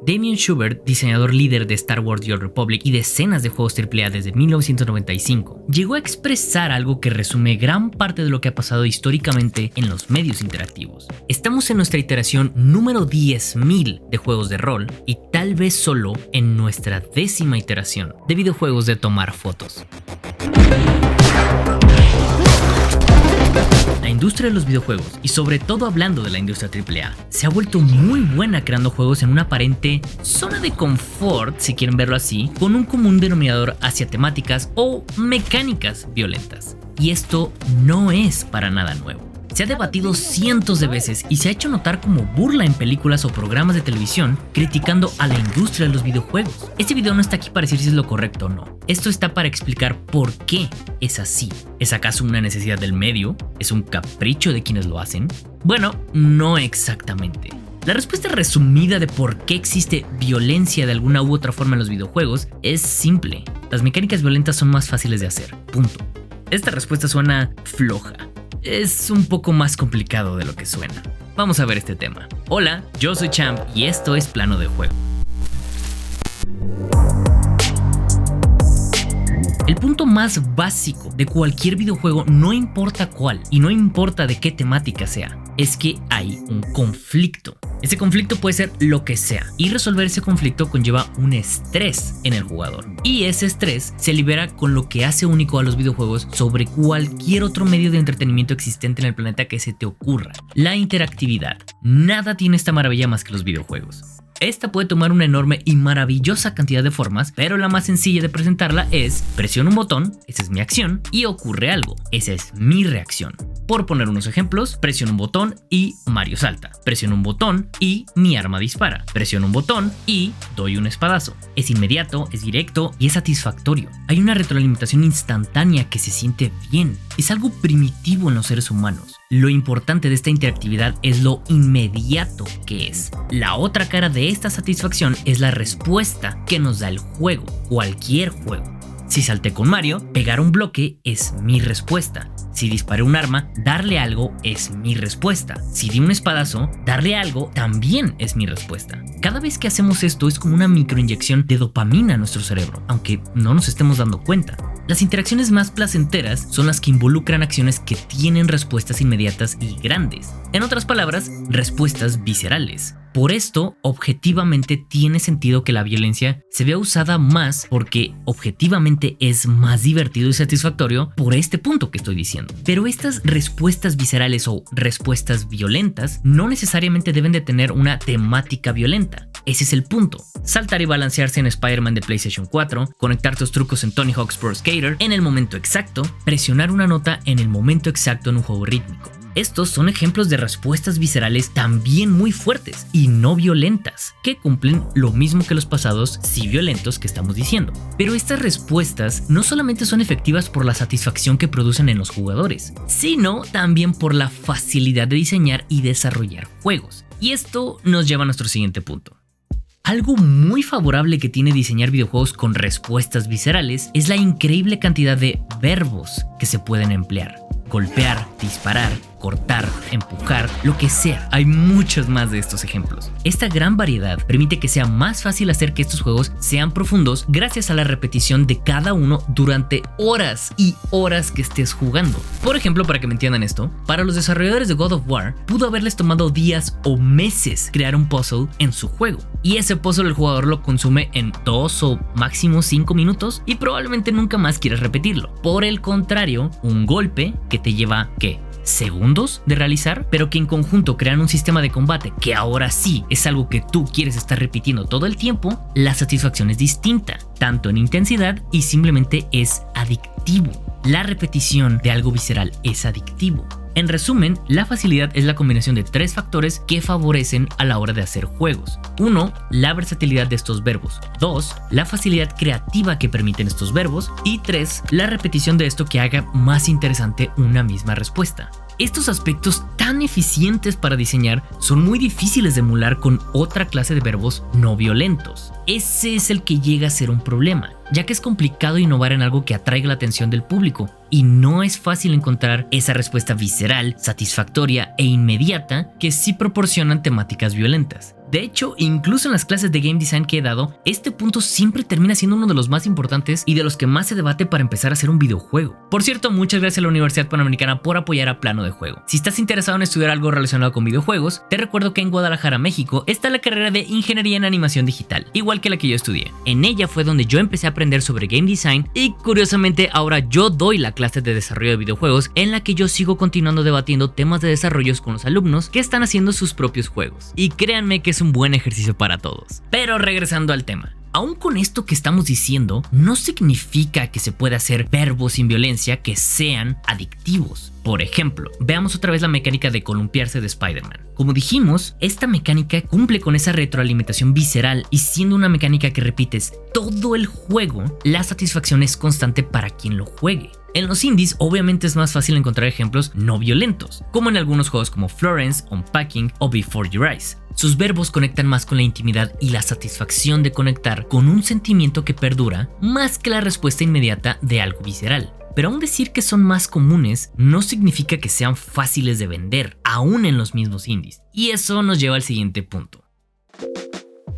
Damien Schubert, diseñador líder de Star Wars The Old Republic y decenas de juegos AAA desde 1995, llegó a expresar algo que resume gran parte de lo que ha pasado históricamente en los medios interactivos. Estamos en nuestra iteración número 10.000 de juegos de rol y tal vez solo en nuestra 10ª iteración de videojuegos de tomar fotos. La industria de los videojuegos, y sobre todo hablando de la industria AAA, se ha vuelto muy buena creando juegos en una aparente zona de confort, si quieren verlo así, con un común denominador hacia temáticas o mecánicas violentas. Y esto no es para nada nuevo. Se ha debatido cientos de veces y se ha hecho notar como burla en películas o programas de televisión criticando a la industria de los videojuegos. Este video no está aquí para decir si es lo correcto o no. Esto está para explicar por qué es así. ¿Es acaso una necesidad del medio? ¿Es un capricho de quienes lo hacen? Bueno, no exactamente. La respuesta resumida de por qué existe violencia de alguna u otra forma en los videojuegos es simple. Las mecánicas violentas son más fáciles de hacer. Punto. Esta respuesta suena floja. Es un poco más complicado de lo que suena. Vamos a ver este tema. Hola, yo soy Champ y esto es Plano de Juego. El punto más básico de cualquier videojuego, no importa cuál y no importa de qué temática sea, es que hay un conflicto. Ese conflicto puede ser lo que sea y resolver ese conflicto conlleva un estrés en el jugador. Y ese estrés se libera con lo que hace único a los videojuegos sobre cualquier otro medio de entretenimiento existente en el planeta que se te ocurra: la interactividad. Nada tiene esta maravilla más que los videojuegos. Esta puede tomar una enorme y maravillosa cantidad de formas, pero la más sencilla de presentarla es: presiono un botón, esa es mi acción, y ocurre algo, esa es mi reacción. Por poner unos ejemplos, presiono un botón y Mario salta. Presiono un botón y mi arma dispara. Presiono un botón y doy un espadazo. Es inmediato, es directo y es satisfactorio. Hay una retroalimentación instantánea que se siente bien. Es algo primitivo en los seres humanos. Lo importante de esta interactividad es lo inmediato que es. La otra cara de esta satisfacción es la respuesta que nos da el juego, cualquier juego. Si salté con Mario, pegar un bloque es mi respuesta. Si disparé un arma, darle algo es mi respuesta. Si di un espadazo, darle algo también es mi respuesta. Cada vez que hacemos esto es como una microinyección de dopamina a nuestro cerebro, aunque no nos estemos dando cuenta. Las interacciones más placenteras son las que involucran acciones que tienen respuestas inmediatas y grandes. En otras palabras, respuestas viscerales. Por esto, objetivamente tiene sentido que la violencia se vea usada más porque objetivamente es más divertido y satisfactorio por este punto que estoy diciendo. Pero estas respuestas viscerales o respuestas violentas no necesariamente deben de tener una temática violenta. Ese es el punto. Saltar y balancearse en Spider-Man de PlayStation 4, conectar tus trucos en Tony Hawk's Pro Skater en el momento exacto, presionar una nota en el momento exacto en un juego rítmico. Estos son ejemplos de respuestas viscerales también muy fuertes y no violentas, que cumplen lo mismo que los pasados sí violentos que estamos diciendo. Pero estas respuestas no solamente son efectivas por la satisfacción que producen en los jugadores, sino también por la facilidad de diseñar y desarrollar juegos. Y esto nos lleva a nuestro siguiente punto. Algo muy favorable que tiene diseñar videojuegos con respuestas viscerales es la increíble cantidad de verbos que se pueden emplear. Golpear, disparar, cortar, empujar, lo que sea. Hay muchos más de estos ejemplos. Esta gran variedad permite que sea más fácil hacer que estos juegos sean profundos gracias a la repetición de cada uno durante horas y horas que estés jugando. Por ejemplo, para que me entiendan esto, para los desarrolladores de God of War, pudo haberles tomado días o meses crear un puzzle en su juego. Y ese puzzle el jugador lo consume en 2 o máximo 5 minutos y probablemente nunca más quieras repetirlo. Por el contrario, un golpe que te lleva, ¿qué?, segundos de realizar, pero que en conjunto crean un sistema de combate que ahora sí es algo que tú quieres estar repitiendo todo el tiempo, la satisfacción es distinta, tanto en intensidad y simplemente es adictivo. La repetición de algo visceral es adictivo. En resumen, la facilidad es la combinación de 3 factores que favorecen a la hora de hacer juegos. 1. La versatilidad de estos verbos. 2. La facilidad creativa que permiten estos verbos. Y 3. La repetición de esto que haga más interesante una misma respuesta. Estos aspectos tan eficientes para diseñar son muy difíciles de emular con otra clase de verbos no violentos. Ese es el que llega a ser un problema, ya que es complicado innovar en algo que atraiga la atención del público y no es fácil encontrar esa respuesta visceral, satisfactoria e inmediata que sí proporcionan temáticas violentas. De hecho, incluso en las clases de game design que he dado, este punto siempre termina siendo uno de los más importantes y de los que más se debate para empezar a hacer un videojuego. Por cierto, muchas gracias a la Universidad Panamericana por apoyar a Plano de Juego. Si estás interesado en estudiar algo relacionado con videojuegos, te recuerdo que en Guadalajara, México, está la carrera de Ingeniería en Animación Digital, igual que la que yo estudié. En ella fue donde yo empecé a aprender sobre game design y curiosamente ahora yo doy la clase de desarrollo de videojuegos en la que yo sigo continuando debatiendo temas de desarrollos con los alumnos que están haciendo sus propios juegos. Y créanme que es un buen ejercicio para todos. Pero regresando al tema. Aún con esto que estamos diciendo, no significa que se pueda hacer verbos sin violencia que sean adictivos. Por ejemplo, veamos otra vez la mecánica de columpiarse de Spider-Man. Como dijimos, esta mecánica cumple con esa retroalimentación visceral y siendo una mecánica que repites todo el juego, la satisfacción es constante para quien lo juegue. En los indies, obviamente es más fácil encontrar ejemplos no violentos, como en algunos juegos como Florence, Unpacking o Before Your Eyes. Sus verbos conectan más con la intimidad y la satisfacción de conectar con un sentimiento que perdura más que la respuesta inmediata de algo visceral. Pero aún decir que son más comunes no significa que sean fáciles de vender, aún en los mismos indies. Y eso nos lleva al siguiente punto.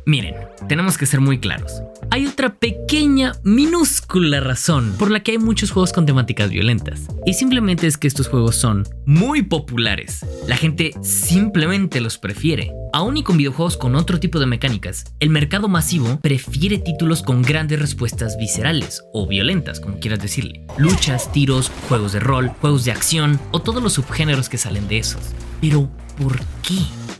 Miren, tenemos que ser muy claros. Hay otra pequeña, minúscula razón por la que hay muchos juegos con temáticas violentas. Y simplemente es que estos juegos son muy populares. La gente simplemente los prefiere. Aún y con videojuegos con otro tipo de mecánicas, el mercado masivo prefiere títulos con grandes respuestas viscerales o violentas, como quieras decirle. Luchas, tiros, juegos de rol, juegos de acción o todos los subgéneros que salen de esos. Pero, ¿por qué?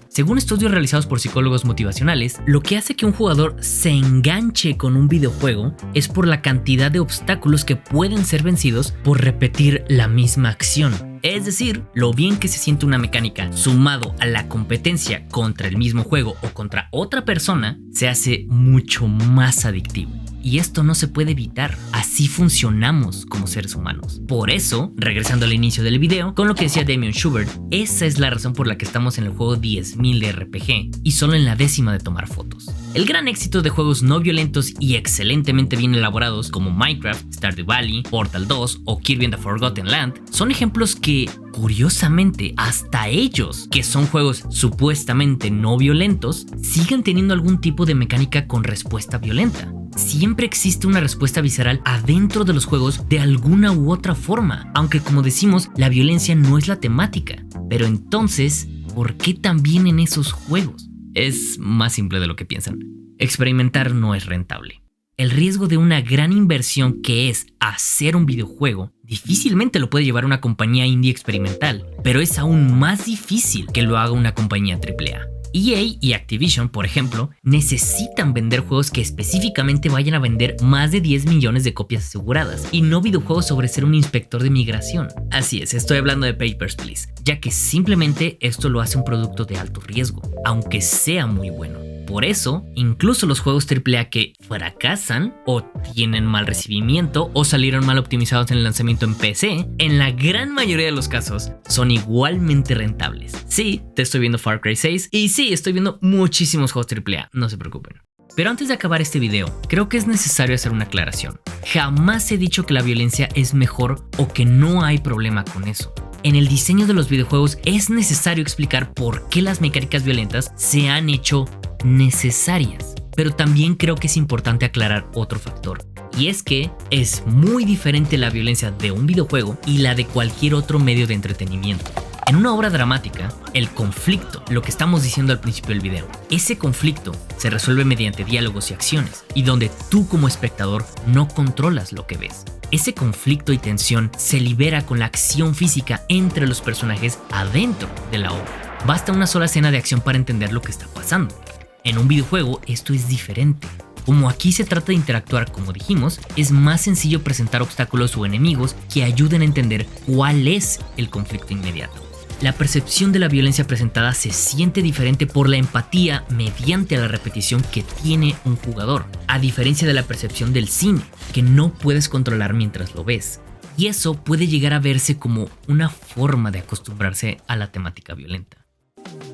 Según estudios realizados por psicólogos motivacionales, lo que hace que un jugador se enganche con un videojuego es por la cantidad de obstáculos que pueden ser vencidos por repetir la misma acción. Es decir, lo bien que se siente una mecánica sumado a la competencia contra el mismo juego o contra otra persona, se hace mucho más adictivo. Y esto no se puede evitar, así funcionamos como seres humanos. Por eso, regresando al inicio del video, con lo que decía Damien Schubert, esa es la razón por la que estamos en el juego 10.000 de RPG y solo en la 10ª de tomar fotos. El gran éxito de juegos no violentos y excelentemente bien elaborados como Minecraft, Stardew Valley, Portal 2 o Kirby and the Forgotten Land son ejemplos que, curiosamente, hasta ellos, que son juegos supuestamente no violentos, siguen teniendo algún tipo de mecánica con respuesta violenta. Siempre existe una respuesta visceral adentro de los juegos de alguna u otra forma, aunque como decimos, la violencia no es la temática. Pero entonces, ¿por qué también en esos juegos? Es más simple de lo que piensan. Experimentar no es rentable. El riesgo de una gran inversión que es hacer un videojuego difícilmente lo puede llevar una compañía indie experimental, pero es aún más difícil que lo haga una compañía AAA. EA y Activision, por ejemplo, necesitan vender juegos que específicamente vayan a vender más de 10 millones de copias aseguradas y no videojuegos sobre ser un inspector de migración. Así es, estoy hablando de Papers, Please, ya que simplemente esto lo hace un producto de alto riesgo, aunque sea muy bueno. Por eso, incluso los juegos AAA que fracasan o tienen mal recibimiento o salieron mal optimizados en el lanzamiento en PC, en la gran mayoría de los casos son igualmente rentables. Sí, te estoy viendo Far Cry 6 y sí, estoy viendo muchísimos juegos AAA, no se preocupen. Pero antes de acabar este video, creo que es necesario hacer una aclaración. Jamás he dicho que la violencia es mejor o que no hay problema con eso. En el diseño de los videojuegos es necesario explicar por qué las mecánicas violentas se han hecho necesarias. Pero también creo que es importante aclarar otro factor. Y es que es muy diferente la violencia de un videojuego y la de cualquier otro medio de entretenimiento. En una obra dramática, el conflicto, lo que estamos diciendo al principio del video, ese conflicto se resuelve mediante diálogos y acciones, y donde tú como espectador no controlas lo que ves. Ese conflicto y tensión se libera con la acción física entre los personajes adentro de la obra. Basta una sola escena de acción para entender lo que está pasando. En un videojuego esto es diferente. Como aquí se trata de interactuar, como dijimos, es más sencillo presentar obstáculos o enemigos que ayuden a entender cuál es el conflicto inmediato. La percepción de la violencia presentada se siente diferente por la empatía mediante la repetición que tiene un jugador, a diferencia de la percepción del cine, que no puedes controlar mientras lo ves. Y eso puede llegar a verse como una forma de acostumbrarse a la temática violenta.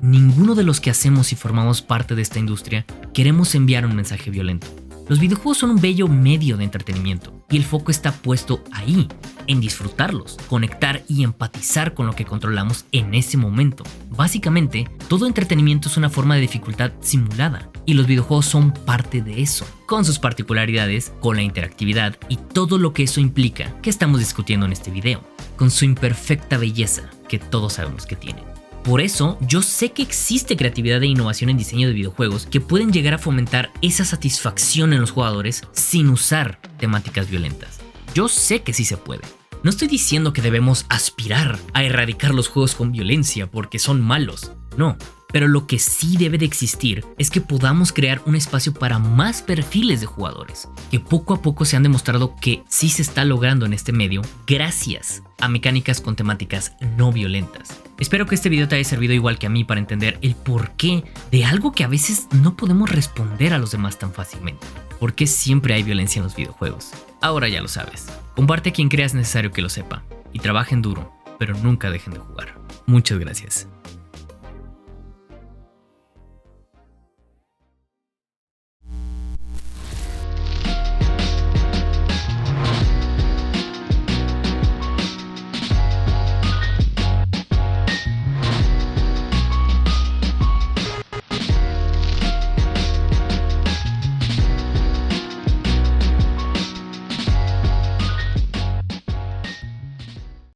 Ninguno de los que hacemos y formamos parte de esta industria queremos enviar un mensaje violento. Los videojuegos son un bello medio de entretenimiento y el foco está puesto ahí, en disfrutarlos, conectar y empatizar con lo que controlamos en ese momento. Básicamente, todo entretenimiento es una forma de dificultad simulada y los videojuegos son parte de eso, con sus particularidades, con la interactividad y todo lo que eso implica que estamos discutiendo en este video, con su imperfecta belleza que todos sabemos que tiene. Por eso, yo sé que existe creatividad e innovación en diseño de videojuegos que pueden llegar a fomentar esa satisfacción en los jugadores sin usar temáticas violentas. Yo sé que sí se puede. No estoy diciendo que debemos aspirar a erradicar los juegos con violencia porque son malos, no. Pero lo que sí debe de existir es que podamos crear un espacio para más perfiles de jugadores, que poco a poco se han demostrado que sí se está logrando en este medio gracias a mecánicas con temáticas no violentas. Espero que este video te haya servido igual que a mí para entender el porqué de algo que a veces no podemos responder a los demás tan fácilmente. ¿Por qué siempre hay violencia en los videojuegos? Ahora ya lo sabes. Comparte a quien creas necesario que lo sepa y trabajen duro, pero nunca dejen de jugar. Muchas gracias.